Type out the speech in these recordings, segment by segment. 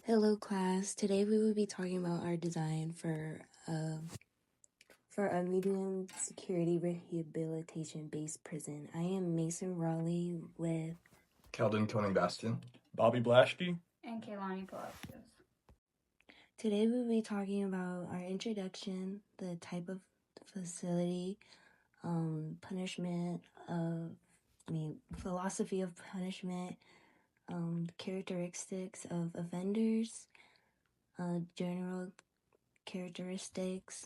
Hello class, today we will be talking about our design for a medium security rehabilitation based prison. I am Maysan Raleigh with Keldon, Koning, Bastiaan, Blaschke, and Kailani Palacios. Today we will be talking about our introduction, the type of facility, punishment philosophy of punishment, characteristics of offenders, general characteristics,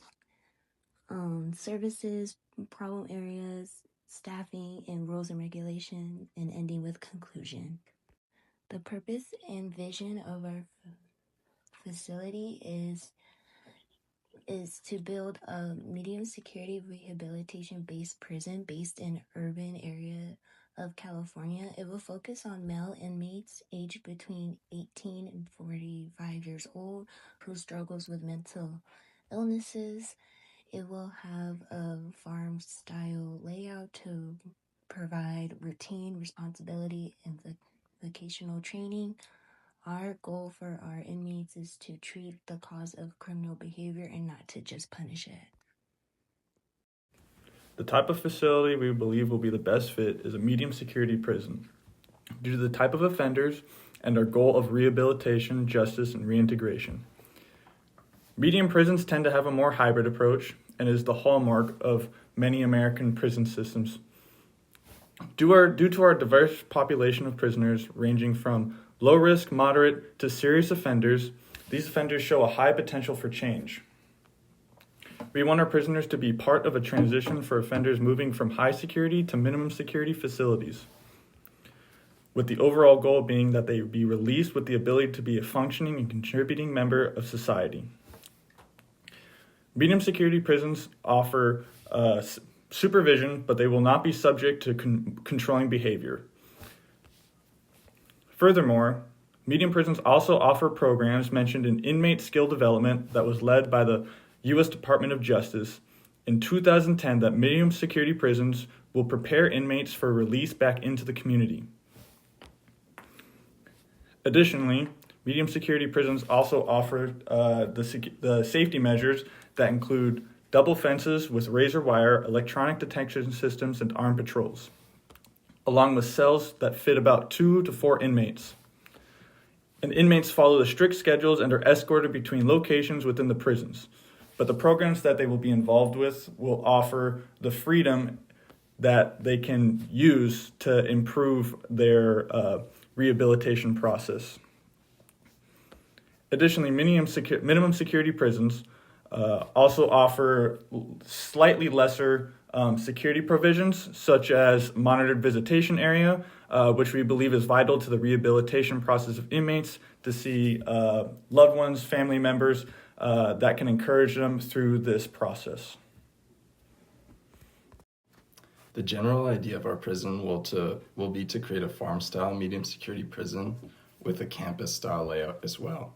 services, problem areas, staffing, and rules and regulations, and ending with conclusion. The purpose and vision of our facility is to build a medium security rehabilitation based prison based in urban area of California. It will focus on male inmates aged between 18 and 45 years old who struggles with mental illnesses. It will have a farm-style layout to provide routine, responsibility, and vocational training. Our goal for our inmates is to treat the cause of criminal behavior and not to just punish it. The type of facility we believe will be the best fit is a medium security prison. Due to the type of offenders and our goal of rehabilitation, justice, and reintegration. Medium prisons tend to have a more hybrid approach and is the hallmark of many American prison systems. Due to our diverse population of prisoners ranging from low risk, moderate, to serious offenders, these offenders show a high potential for change. We want our prisoners to be part of a transition for offenders moving from high security to minimum security facilities, with the overall goal being that they be released with the ability to be a functioning and contributing member of society. Medium security prisons offer supervision, but they will not be subject to controlling behavior. Furthermore, medium prisons also offer programs mentioned in inmate skill development that was led by the U.S. Department of Justice in 2010 that medium security prisons will prepare inmates for release back into the community. Additionally, medium security prisons also offer the safety measures that include double fences with razor wire, electronic detection systems, and armed patrols, along with cells that fit about 2 to 4 inmates. And inmates follow the strict schedules and are escorted between locations within the prisons. But the programs that they will be involved with will offer the freedom that they can use to improve their rehabilitation process. Additionally, minimum security prisons also offer slightly lesser security provisions, such as monitored visitation area, which we believe is vital to the rehabilitation process of inmates to see loved ones, family members that can encourage them through this process. The general idea of our prison will be to create a farm-style medium security prison with a campus-style layout as well.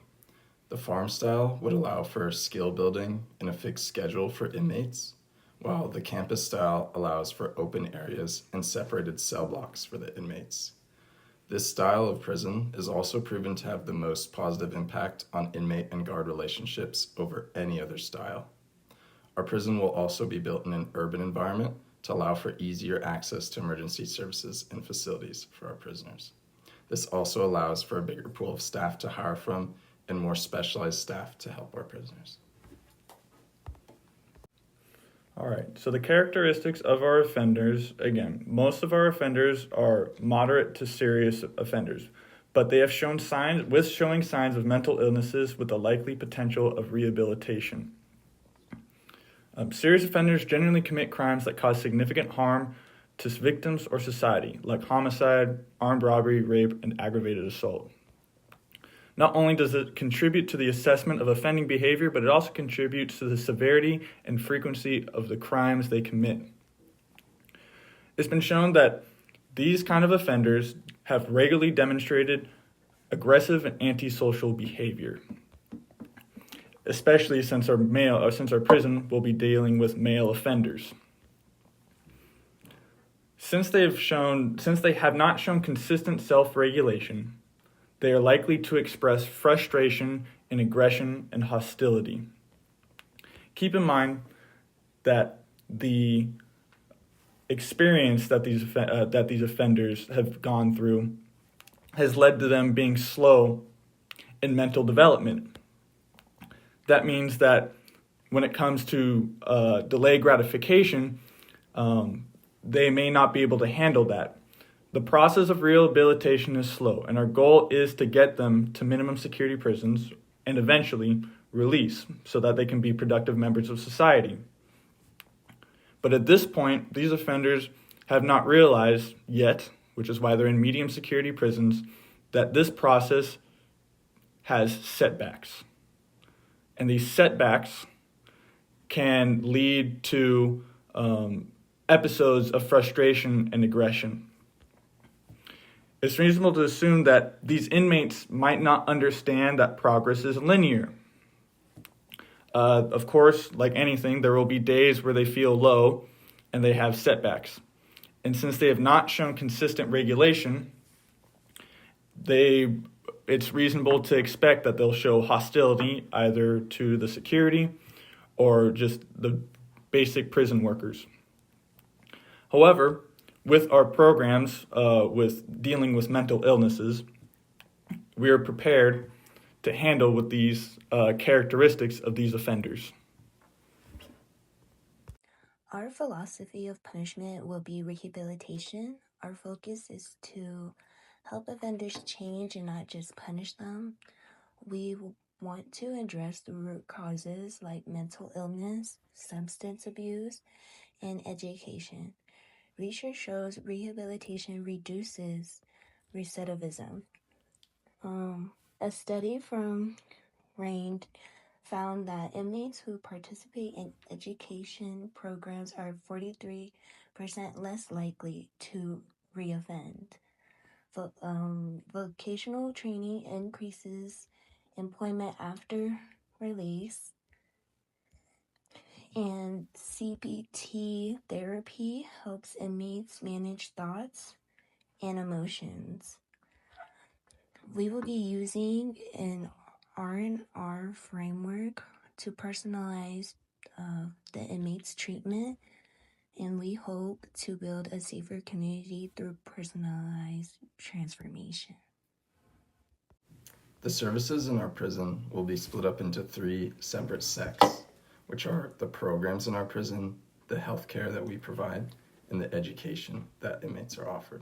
The farm style would allow for skill building and a fixed schedule for inmates, while the campus style allows for open areas and separated cell blocks for the inmates. This style of prison is also proven to have the most positive impact on inmate and guard relationships over any other style. Our prison will also be built in an urban environment to allow for easier access to emergency services and facilities for our prisoners. This also allows for a bigger pool of staff to hire from and more specialized staff to help our prisoners. All right, so the characteristics of our offenders, again, most of our offenders are moderate to serious offenders, but they have showing signs of mental illnesses with a likely potential of rehabilitation. Serious offenders generally commit crimes that cause significant harm to victims or society, like homicide, armed robbery, rape, and aggravated assault. Not only does it contribute to the assessment of offending behavior, but it also contributes to the severity and frequency of the crimes they commit. It's been shown that these kind of offenders have regularly demonstrated aggressive and antisocial behavior, especially since our prison will be dealing with male offenders. Since they have not shown consistent self-regulation, they are likely to express frustration and aggression and hostility. Keep in mind that the experience that these offenders have gone through has led to them being slow in mental development. That means that when it comes to delay gratification, they may not be able to handle that. The process of rehabilitation is slow, and our goal is to get them to minimum security prisons and eventually release so that they can be productive members of society. But at this point, these offenders have not realized yet, which is why they're in medium security prisons, that this process has setbacks. And these setbacks can lead to episodes of frustration and aggression. It's reasonable to assume that these inmates might not understand that progress is linear. Of course, like anything, there will be days where they feel low and they have setbacks. And since they have not shown consistent regulation, it's reasonable to expect that they'll show hostility either to the security or just the basic prison workers. However, with our programs with dealing with mental illnesses, we are prepared to handle with these characteristics of these offenders. Our philosophy of punishment will be rehabilitation. Our focus is to help offenders change and not just punish them. We want to address the root causes like mental illness, substance abuse, and education. Research shows rehabilitation reduces recidivism. A study from RAIND found that inmates who participate in education programs are 43% less likely to reoffend. Vocational training increases employment after release, and CBT therapy helps inmates manage thoughts and emotions. We will be using an R&R framework to personalize the inmates' treatment, and we hope to build a safer community through personalized transformation. The services in our prison will be split up into 3 separate sects, which are the programs in our prison, the healthcare that we provide, and the education that inmates are offered.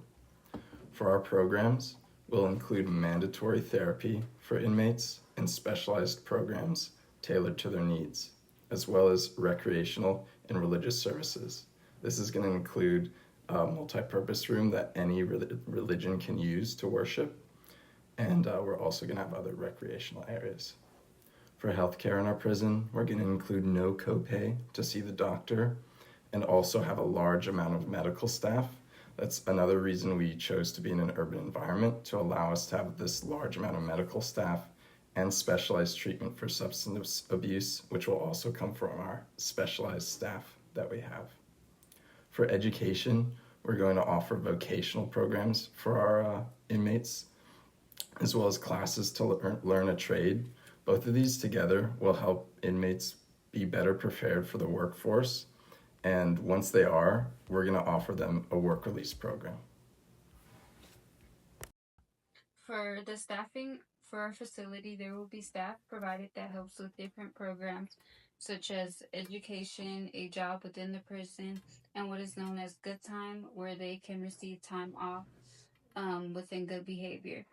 For our programs, we'll include mandatory therapy for inmates and specialized programs tailored to their needs, as well as recreational and religious services. This is going to include a multi-purpose room that any religion can use to worship, and we're also going to have other recreational areas. For healthcare in our prison, we're going to include no copay to see the doctor and also have a large amount of medical staff. That's another reason we chose to be in an urban environment, to allow us to have this large amount of medical staff and specialized treatment for substance abuse, which will also come from our specialized staff that we have. For education, we're going to offer vocational programs for our inmates, as well as classes to learn a trade. Both of these together will help inmates be better prepared for the workforce. And once they are, we're going to offer them a work release program. For the staffing for our facility, there will be staff provided that helps with different programs such as education, a job within the prison, and what is known as good time, where they can receive time off within good behavior.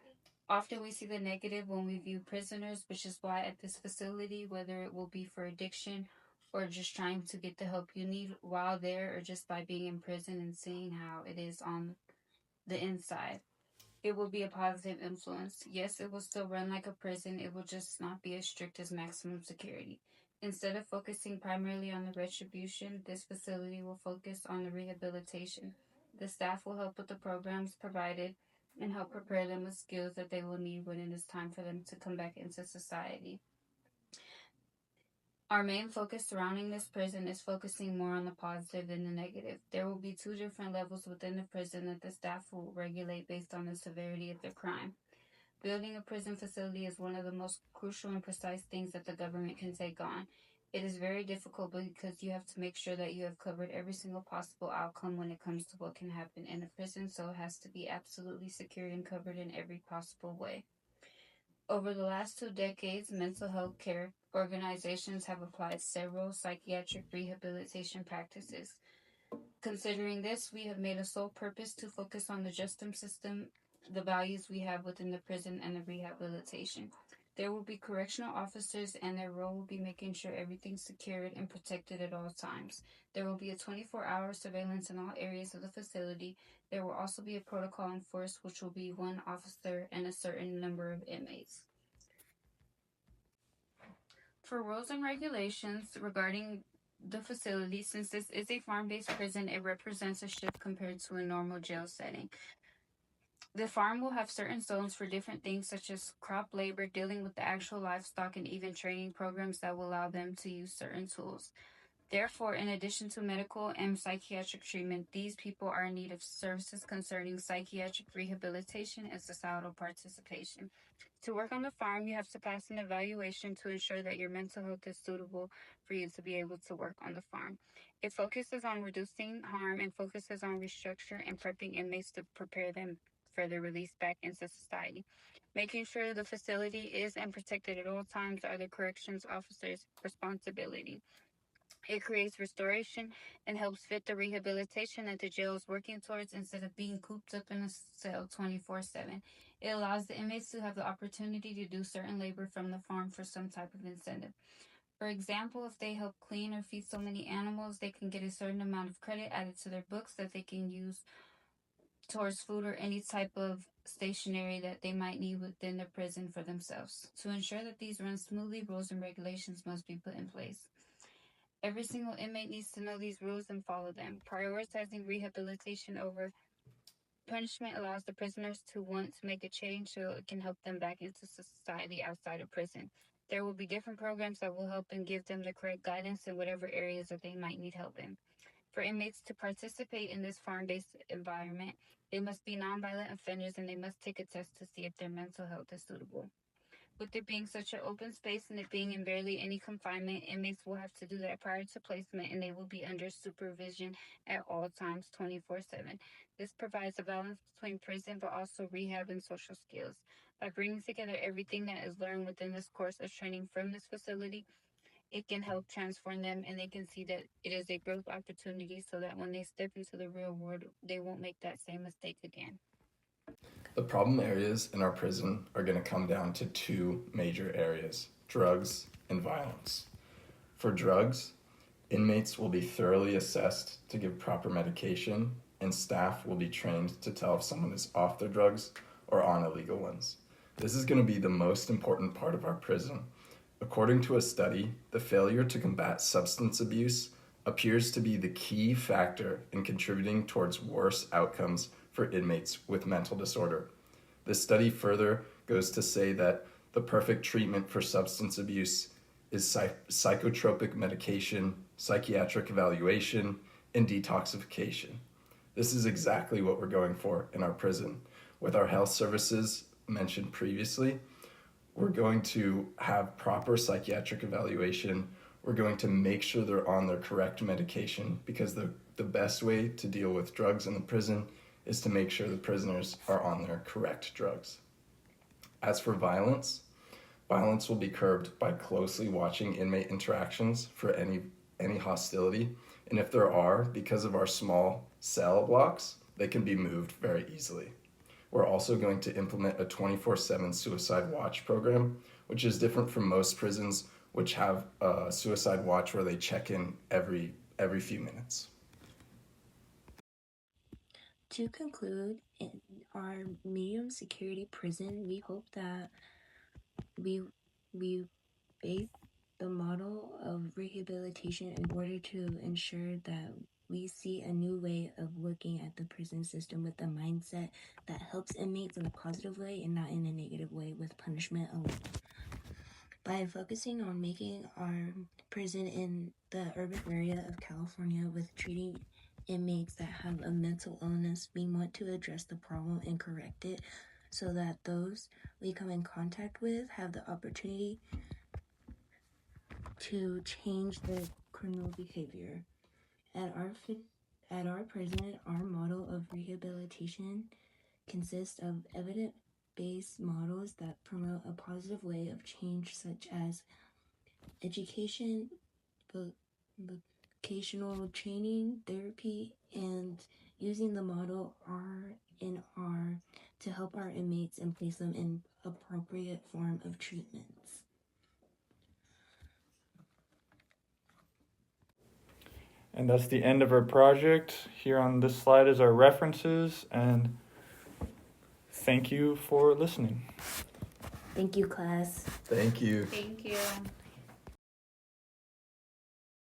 Often we see the negative when we view prisoners, which is why at this facility, whether it will be for addiction or just trying to get the help you need while there, or just by being in prison and seeing how it is on the inside, it will be a positive influence. Yes, it will still run like a prison. It will just not be as strict as maximum security. Instead of focusing primarily on the retribution, this facility will focus on the rehabilitation. The staff will help with the programs provided and help prepare them with skills that they will need when it is time for them to come back into society. Our main focus surrounding this prison is focusing more on the positive than the negative. There will be 2 different levels within the prison that the staff will regulate based on the severity of the crime. Building a prison facility is one of the most crucial and precise things that the government can take on. It is very difficult because you have to make sure that you have covered every single possible outcome when it comes to what can happen in a prison, so it has to be absolutely secured and covered in every possible way. Over the last 2 decades, mental health care organizations have applied several psychiatric rehabilitation practices. Considering this, we have made a sole purpose to focus on the justice system, the values we have within the prison, and the rehabilitation. There will be correctional officers, and their role will be making sure everything's secured and protected at all times. There will be a 24-hour surveillance in all areas of the facility. There will also be a protocol enforced, which will be one officer and a certain number of inmates. For rules and regulations regarding the facility, since this is a farm-based prison, it represents a shift compared to a normal jail setting. The farm will have certain zones for different things such as crop labor, dealing with the actual livestock, and even training programs that will allow them to use certain tools. Therefore, in addition to medical and psychiatric treatment, these people are in need of services concerning psychiatric rehabilitation and societal participation. To work on the farm, you have to pass an evaluation to ensure that your mental health is suitable for you to be able to work on the farm. It focuses on reducing harm and focuses on restructure and prepping inmates to prepare them for their release back into society. Making sure the facility is and protected at all times are the corrections officer's responsibility. It creates restoration and helps fit the rehabilitation that the jail is working towards instead of being cooped up in a cell 24/7. It allows the inmates to have the opportunity to do certain labor from the farm for some type of incentive. For example, if they help clean or feed so many animals, they can get a certain amount of credit added to their books that they can use towards food or any type of stationery that they might need within the prison for themselves. To ensure that these run smoothly, rules and regulations must be put in place. Every single inmate needs to know these rules and follow them. Prioritizing rehabilitation over punishment allows the prisoners to want to make a change so it can help them back into society outside of prison. There will be different programs that will help and give them the correct guidance in whatever areas that they might need help in. For inmates to participate in this farm-based environment, they must be nonviolent offenders and they must take a test to see if their mental health is suitable. With it being such an open space and it being in barely any confinement, inmates will have to do that prior to placement and they will be under supervision at all times 24/7. This provides a balance between prison but also rehab and social skills. By bringing together everything that is learned within this course of training from this facility, it can help transform them and they can see that it is a growth opportunity so that when they step into the real world, they won't make that same mistake again. The problem areas in our prison are going to come down to two major areas: drugs and violence. For drugs, inmates will be thoroughly assessed to give proper medication, and staff will be trained to tell if someone is off their drugs or on illegal ones. This is going to be the most important part of our prison. According to a study, the failure to combat substance abuse appears to be the key factor in contributing towards worse outcomes for inmates with mental disorder. This study further goes to say that the perfect treatment for substance abuse is psychotropic medication, psychiatric evaluation, and detoxification. This is exactly what we're going for in our prison. With our health services mentioned previously, we're going to have proper psychiatric evaluation. We're going to make sure they're on their correct medication, because the best way to deal with drugs in the prison is to make sure the prisoners are on their correct drugs. As for violence will be curbed by closely watching inmate interactions for any hostility. And if there are, because of our small cell blocks, they can be moved very easily. We're also going to implement a 24/7 suicide watch program, which is different from most prisons, which have a suicide watch where they check in every few minutes. To conclude, in our medium security prison, we hope that we base the model of rehabilitation in order to ensure that we see a new way of looking at the prison system with a mindset that helps inmates in a positive way and not in a negative way with punishment alone. By focusing on making our prison in the urban area of California with treating inmates that have a mental illness, we want to address the problem and correct it so that those we come in contact with have the opportunity to change their criminal behavior. At our prison, our model of rehabilitation consists of evidence-based models that promote a positive way of change, such as education, vocational training, therapy, and using the model R&R to help our inmates and place them in appropriate form of treatments. And that's the end of our project. Here on this slide is our references, and thank you for listening. Thank you, class. Thank you. Thank you.